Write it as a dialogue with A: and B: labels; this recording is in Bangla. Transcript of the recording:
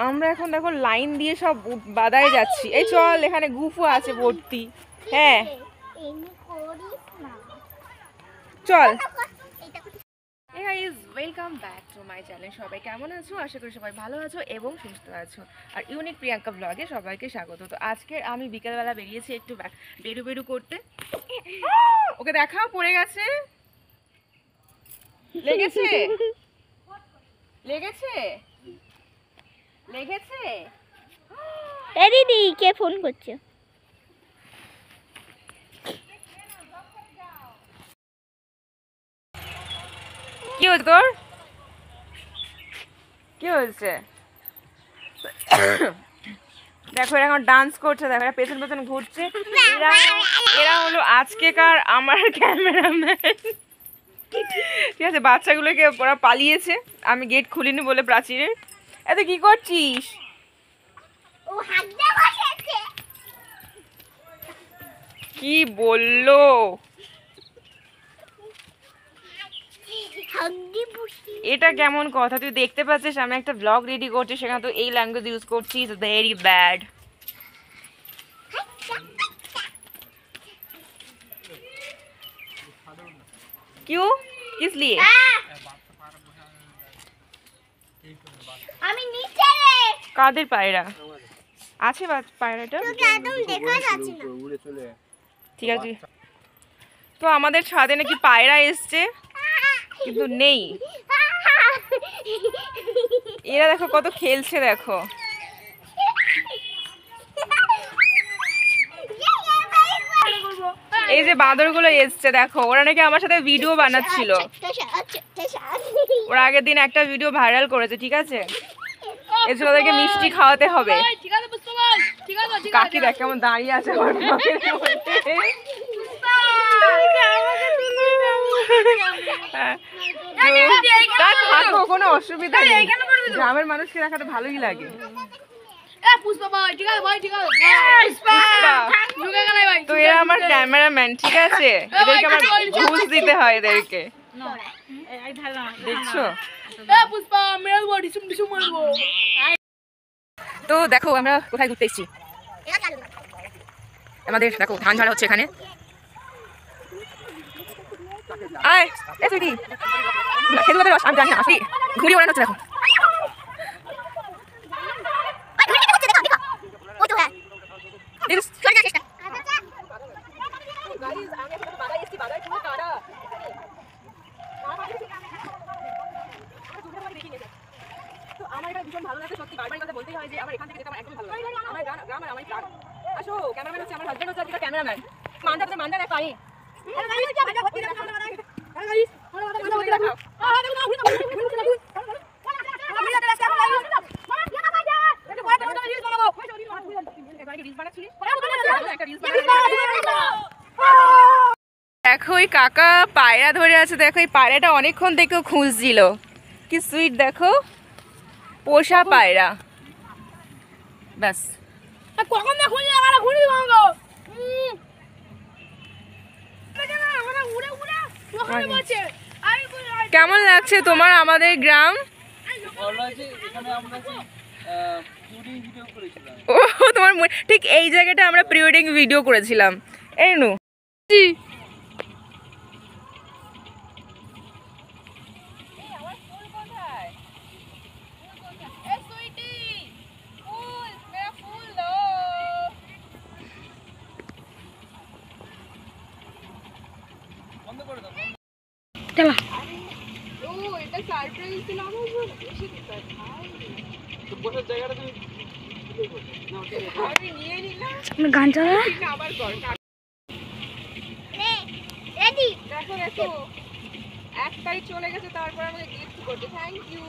A: আমরা এখন দেখো লাইন দিয়ে সব বাদায় যাচ্ছি। এই চল, এখানে গুফু আছে ভর্তি। হ্যাঁ চল। Welcome back to my channel. সবাই কেমন আছো? আশা করি সবাই ভালো আছো এবং সুস্থ আছো। আর ইউনিক প্রিয়াঙ্কা ব্লগে সবাইকে স্বাগত। তো আজকে আমি বিকেলবেলা বেরিয়েছি একটু বেরু করতে। ওকে দেখাও, পড়ে গেছে। লেগেছে লেগেছে লেগেছে।
B: এই দিদি, কে ফোন করছে?
A: কি হয়েছে তোর? কি হয়েছে? দেখো এরা এখন ডান্স করছে, দেখো এরা পেছন পেছন ঘুরছে। এরা হলো আজকেকার আমার ক্যামেরাম্যান। ঠিক আছে, বাচ্চাগুলোকে ওরা পালিয়েছে, আমি গেট খুলিনি বলে প্রাচীরের। এত কি করছিস? কি বললো? এটা কেমন কথা? তুই দেখতে পাচ্ছিস আমি একটা ব্লগ রেডি করছি, সেখানে তো এই ল্যাঙ্গুয়েজ ইউজ করছিস। Very bad. क्यों? किस लिए?
B: আমি নিচে রে।
A: কাদের পায়রা আছে? পায়রাটা
B: তোকে একদম দেখা যাচ্ছে না।
A: ঠিক আছে। তো আমাদের ছাদে নাকি পায়রা এসছে, কিন্তু নেই। এরা দেখো কত খেলছে, দেখো। এই যে বাঁদরগুলো এসছে দেখো, ওরা নাকি আমার সাথে ভিডিও বানাচ্ছিল। ওরা আগের দিন একটা ভিডিও ভাইরাল করেছে, ঠিক আছে? এর জন্য ওদেরকে মিষ্টি খাওয়াতে হবে। কাকি দেখ কেমন দাঁড়িয়ে আছে আমার থাকো, কোনো অসুবিধা নেই। গ্রামের মানুষকে দেখাতে ভালোই লাগে। তো এরা আমার ক্যামেরাম্যান, ঠিক আছে? এদেরকে আমার ঘুষ দিতে হয় এদেরকে, দেখছো? তো দেখো আমরা কোথায় ঘুরতে এসেছি। আমাদের দেখো ধান ঝাড়া হচ্ছে এখানে। আয় এসে কি খেতে রস আমি জানি না, আসি ঘুড়ি ওড়ানো হচ্ছে দেখো। আমার এটা ভীষণ ভালো লাগে সত্যি, বারবার কথা বলতেই হয় যে আমার এখান থেকে যেতে আমার একদম ভালো লাগে। আমার গ্রাম আর আমার প্রাণ। আসো, ক্যামেরাম্যান হচ্ছে আমার হাজবেন্ড, হচ্ছে আজকে ক্যামেরাম্যান। মানটা দেখ পারি। দেখো ওই কাকা পায়রা ধরে আছে, দেখো এই পায়রাটা অনেকক্ষণ দেখেও খুঁজছিল। কি সুইট দেখো, পোষা পায়রা। ব্যাস কেমন লাগছে তোমার আমাদের গ্রাম? ও তোমার ঠিক এই জায়গাটা আমরা প্রি ওয়েডিং ভিডিও করেছিলাম। এই নু
B: গান চালা।
A: দেখো দেখো একটাই চলে গেছে, তারপর আমাকে গিফট করছে। Thank you.